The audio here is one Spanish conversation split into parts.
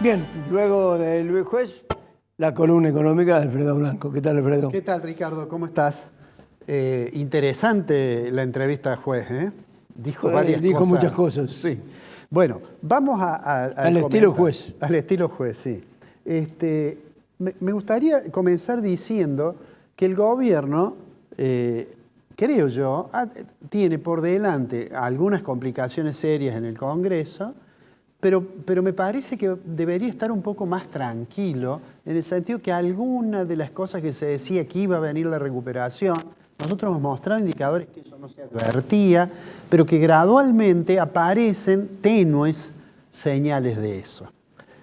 Bien, luego de Luis Juez, la columna económica de Alfredo Blanco. ¿Qué tal, Alfredo? ¿Qué tal, Ricardo? ¿Cómo estás? Interesante la entrevista al juez, ¿eh? Dijo varias dijo cosas. muchas cosas. Sí. Bueno, vamos al estilo juez. Al estilo juez, sí. Me gustaría comenzar diciendo que el gobierno, creo yo, tiene por delante algunas complicaciones serias en el Congreso, pero me parece que debería estar un poco más tranquilo, en el sentido que algunas de las cosas que se decía que iba a venir la recuperación, nosotros hemos mostrado indicadores que eso no se advertía, pero que gradualmente aparecen tenues señales de eso.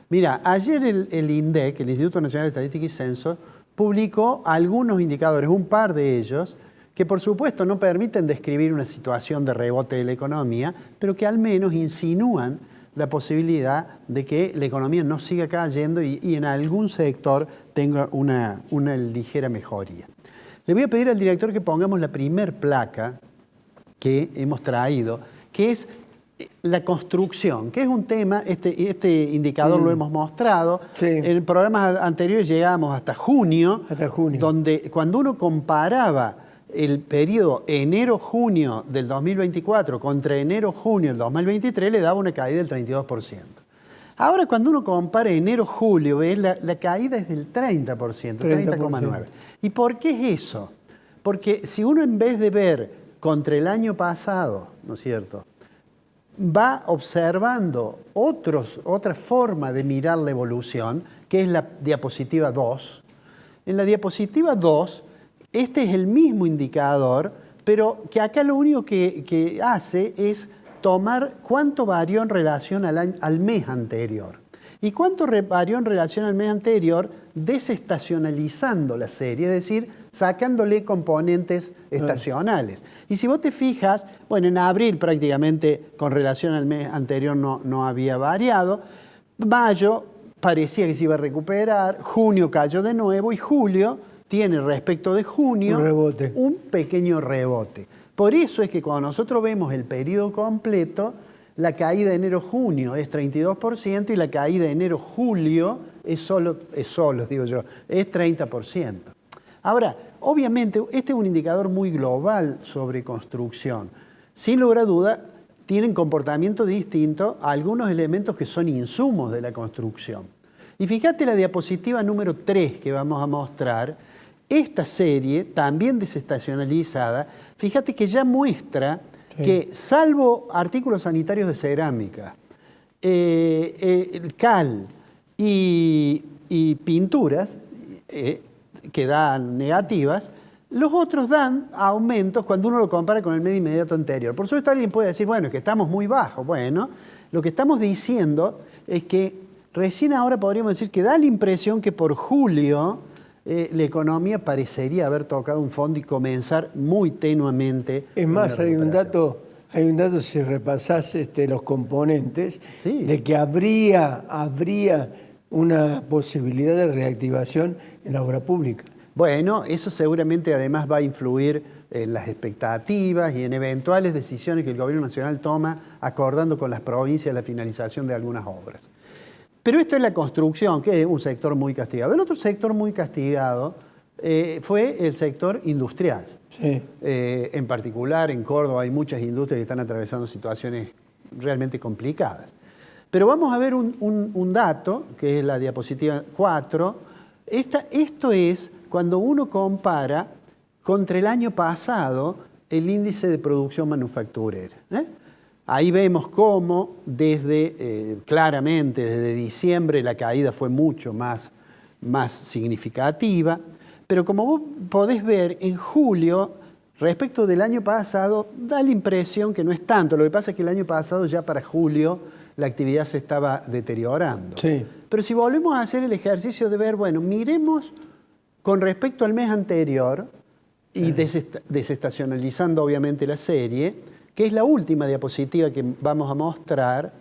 Mira, ayer el INDEC, el Instituto Nacional de Estadística y Censo, publicó algunos indicadores, un par de ellos, que por supuesto no permiten describir una situación de rebote de la economía, pero que al menos insinúan la posibilidad de que la economía no siga cayendo y en algún sector tenga una ligera mejoría. Le voy a pedir al director que pongamos la primer placa que hemos traído, que es la construcción, que es un tema, este indicador lo hemos mostrado. Sí. En programas anteriores llegamos hasta junio, donde cuando uno comparaba el periodo enero-junio del 2024 contra enero-junio del 2023 le daba una caída del 32%. Ahora cuando uno compara enero-julio, ves la caída es del 30%, 30,9%. ¿Y por qué es eso? Porque si uno en vez de ver contra el año pasado, ¿no es cierto?, va observando otra forma de mirar la evolución, que es la diapositiva 2. En la diapositiva 2, este es el mismo indicador, pero que acá lo único que hace es tomar cuánto varió en relación al mes anterior. ¿Y cuánto varió en relación al mes anterior? Desestacionalizando la serie, es decir, sacándole componentes estacionales. Y si vos te fijas, bueno, en abril prácticamente con relación al mes anterior no había variado. Mayo parecía que se iba a recuperar, junio cayó de nuevo y julio tiene respecto de junio un pequeño rebote. Por eso es que cuando nosotros vemos el periodo completo, la caída de enero-junio es 32% y la caída de enero-julio es 30%. Ahora, obviamente, este es un indicador muy global sobre construcción. Sin lugar a duda, tienen comportamiento distinto a algunos elementos que son insumos de la construcción. Y fíjate la diapositiva número 3 que vamos a mostrar. Esta serie, también desestacionalizada, fíjate que ya muestra que, salvo artículos sanitarios de cerámica, cal y pinturas, que dan negativas, los otros dan aumentos cuando uno lo compara con el mes inmediato anterior. Por supuesto, alguien puede decir, bueno, es que estamos muy bajos. Bueno, lo que estamos diciendo es que recién ahora podríamos decir que da la impresión que por julio la economía parecería haber tocado un fondo y comenzar muy tenuamente. Es más, hay un dato si repasás los componentes, de que habría una posibilidad de reactivación en la obra pública. Bueno, eso seguramente además va a influir en las expectativas y en eventuales decisiones que el Gobierno Nacional toma acordando con las provincias la finalización de algunas obras. Pero esto es la construcción, que es un sector muy castigado. El otro sector muy castigado fue el sector industrial. Sí. En particular, en Córdoba hay muchas industrias que están atravesando situaciones realmente complicadas. Pero vamos a ver un dato, que es la diapositiva 4. Esto es cuando uno compara contra el año pasado el índice de producción manufacturera. Ahí vemos cómo claramente desde diciembre la caída fue mucho más significativa, pero como vos podés ver en julio, respecto del año pasado, da la impresión que no es tanto. Lo que pasa es que el año pasado ya para julio la actividad se estaba deteriorando. Sí. Pero si volvemos a hacer el ejercicio de ver, bueno, miremos con respecto al mes anterior y desestacionalizando obviamente la serie, que es la última diapositiva que vamos a mostrar.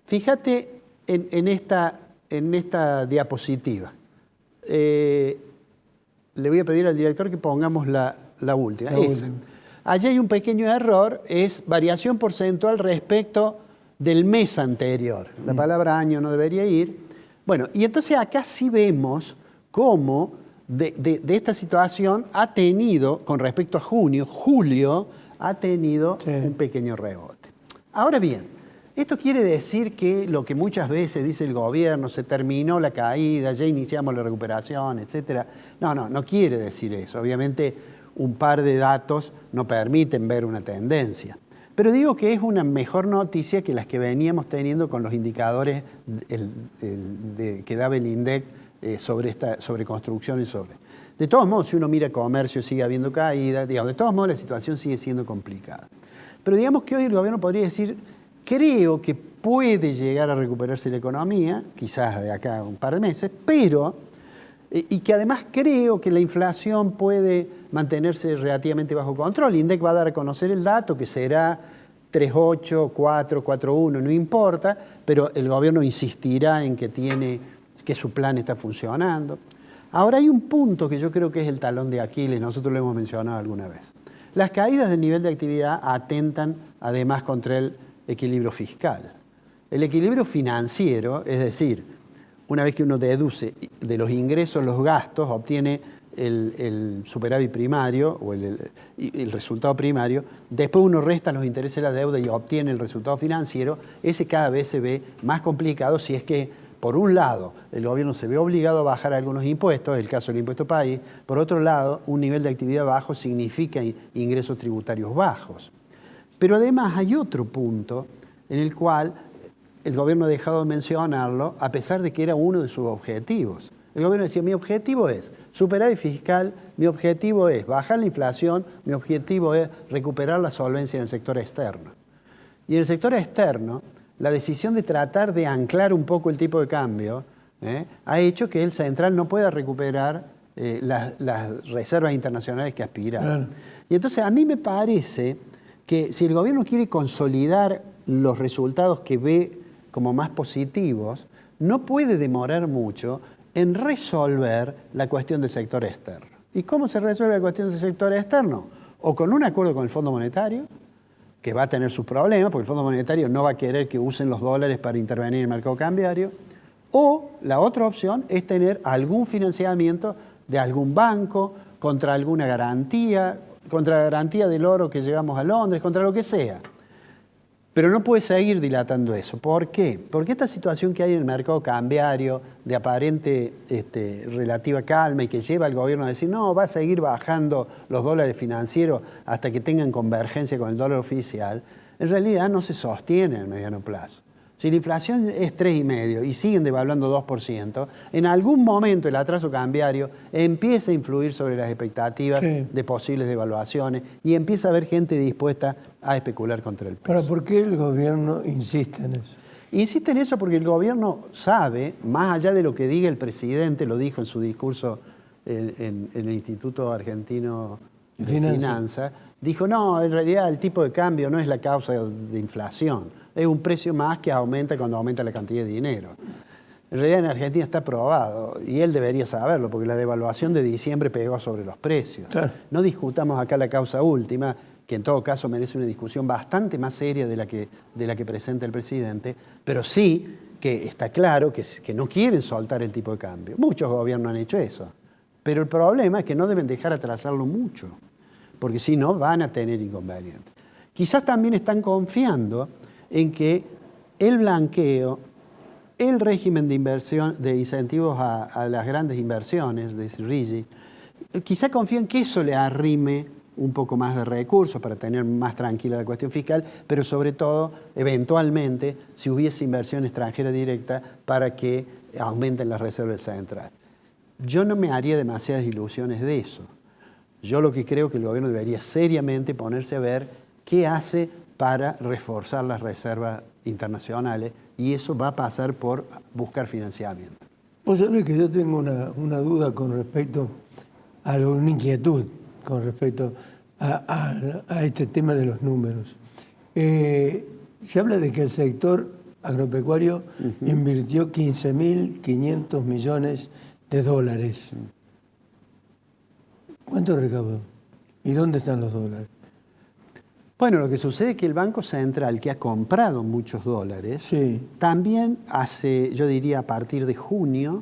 Fíjate en esta diapositiva. Le voy a pedir al director que pongamos la última. Allí hay un pequeño error, es variación porcentual respecto del mes anterior. La palabra año no debería ir. Bueno, y entonces acá sí vemos cómo de esta situación ha tenido, con respecto a julio ha tenido un pequeño rebote. Ahora bien, esto quiere decir que lo que muchas veces dice el gobierno, se terminó la caída, ya iniciamos la recuperación, etc. No quiere decir eso. Obviamente un par de datos no permiten ver una tendencia. Pero digo que es una mejor noticia que las que veníamos teniendo con los indicadores que daba el INDEC sobre construcción y sobre. De todos modos, si uno mira comercio, sigue habiendo caída. Digamos, de todos modos, la situación sigue siendo complicada. Pero digamos que hoy el gobierno podría decir, creo que puede llegar a recuperarse la economía, quizás de acá a un par de meses, pero, y que además creo que la inflación puede mantenerse relativamente bajo control. El INDEC va a dar a conocer el dato, que será 3,8, 4, 4,1, no importa, pero el gobierno insistirá en que su plan está funcionando. Ahora hay un punto que yo creo que es el talón de Aquiles, nosotros lo hemos mencionado alguna vez. Las caídas del nivel de actividad atentan además contra el equilibrio fiscal. El equilibrio financiero, es decir, una vez que uno deduce de los ingresos los gastos, obtiene el superávit primario o el resultado primario, después uno resta los intereses de la deuda y obtiene el resultado financiero. Ese cada vez se ve más complicado si es que, por un lado, el gobierno se ve obligado a bajar algunos impuestos, el caso del impuesto país. Por otro lado, un nivel de actividad bajo significa ingresos tributarios bajos. Pero además hay otro punto en el cual el gobierno ha dejado de mencionarlo, a pesar de que era uno de sus objetivos. El gobierno decía, mi objetivo es superávit fiscal, mi objetivo es bajar la inflación, mi objetivo es recuperar la solvencia en el sector externo. Y en el sector externo, la decisión de tratar de anclar un poco el tipo de cambio ha hecho que el central no pueda recuperar las reservas internacionales que aspiraba. Claro. Y entonces a mí me parece que si el gobierno quiere consolidar los resultados que ve como más positivos, no puede demorar mucho en resolver la cuestión del sector externo. ¿Y cómo se resuelve la cuestión del sector externo? O con un acuerdo con el Fondo Monetario, que va a tener sus problemas, porque el Fondo Monetario no va a querer que usen los dólares para intervenir en el mercado cambiario, o la otra opción es tener algún financiamiento de algún banco contra alguna garantía, contra la garantía del oro que llevamos a Londres, contra lo que sea. Pero no puede seguir dilatando eso. ¿Por qué? Porque esta situación que hay en el mercado cambiario, de aparente relativa calma y que lleva al gobierno a decir, no, va a seguir bajando los dólares financieros hasta que tengan convergencia con el dólar oficial, en realidad no se sostiene en el mediano plazo. Si la inflación es 3,5% y siguen devaluando 2%, en algún momento el atraso cambiario empieza a influir sobre las expectativas de posibles devaluaciones y empieza a haber gente dispuesta a especular contra el peso. Ahora, ¿por qué el gobierno insiste en eso? Insiste en eso porque el gobierno sabe, más allá de lo que diga el presidente, lo dijo en su discurso en el Instituto Argentino de Finanzas, dijo, no, en realidad el tipo de cambio no es la causa de inflación, es un precio más que aumenta cuando aumenta la cantidad de dinero. En realidad en Argentina está probado, y él debería saberlo, porque la devaluación de diciembre pegó sobre los precios. Claro. No discutamos acá la causa última, que en todo caso merece una discusión bastante más seria de la que presenta el presidente, pero sí que está claro que no quieren soltar el tipo de cambio. Muchos gobiernos han hecho eso, pero el problema es que no deben dejar atrasarlo mucho, porque si no van a tener inconvenientes. Quizás también están confiando en que el blanqueo, el régimen de inversión, de incentivos a las grandes inversiones, de RIGI, quizás confían que eso le arrime un poco más de recursos para tener más tranquila la cuestión fiscal, pero sobre todo, eventualmente, si hubiese inversión extranjera directa, para que aumenten las reservas centrales. Yo no me haría demasiadas ilusiones de eso. Yo lo que creo que el gobierno debería seriamente ponerse a ver qué hace para reforzar las reservas internacionales, y eso va a pasar por buscar financiamiento. Vos sabés que yo tengo una duda con respecto a una inquietud con respecto a este tema de los números. Se habla de que el sector agropecuario invirtió 15.500 millones de dólares. ¿Cuánto recaudó? ¿Y dónde están los dólares? Bueno, lo que sucede es que el Banco Central, que ha comprado muchos dólares, sí, también hace, yo diría a partir de junio,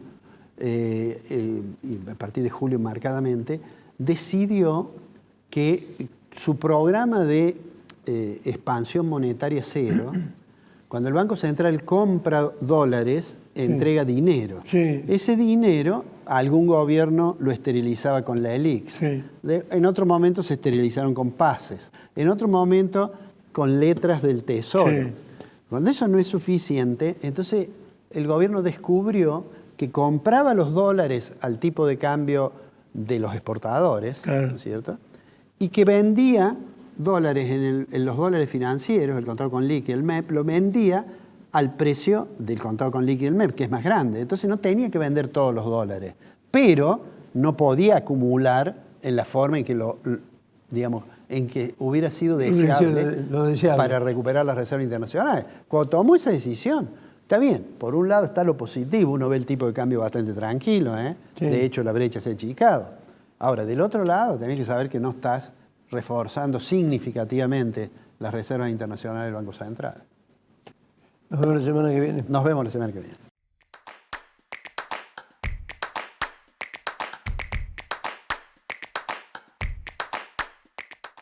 y a partir de julio marcadamente, decidió que su programa de expansión monetaria cero, cuando el Banco Central compra dólares, entrega dinero. Sí. Ese dinero, algún gobierno lo esterilizaba con la ELIX. Sí. En otro momento se esterilizaron con pases. En otro momento con letras del Tesoro. Sí. Cuando eso no es suficiente, entonces el gobierno descubrió que compraba los dólares al tipo de cambio de los exportadores, claro, ¿no es cierto? Y que vendía dólares en los dólares financieros, el contado con liqui, el MEP, lo vendía al precio del contado con liqui y el MEP, que es más grande. Entonces no tenía que vender todos los dólares, pero no podía acumular en la forma en que digamos, en que hubiera sido deseable, para recuperar las reservas internacionales. Cuando tomó esa decisión, está bien, por un lado está lo positivo, uno ve el tipo de cambio bastante tranquilo, ¿eh? Sí. De hecho la brecha se ha achicado. Ahora, del otro lado, tenés que saber que no estás reforzando significativamente las reservas internacionales del Banco Central. Nos vemos la semana que viene. Nos vemos la semana que viene.